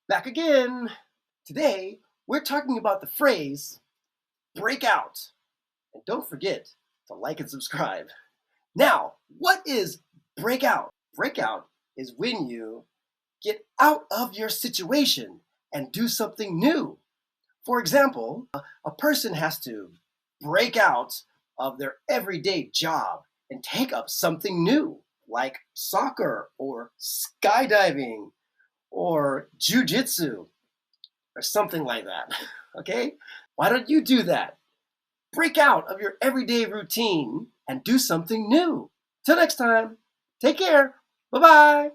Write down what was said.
Back again. Today, we're talking about the phrase breakout. And don't forget to like and subscribe. Now, what is breakout? Breakout is when you get out of your situation and do something new. For example, a person has to break out of their everyday job and take up something new, like soccer or skydiving or jujitsu or something like that. Okay? Why don't you do that? Break out of your everyday routine and do something new. Till next time, take care. Bye-bye.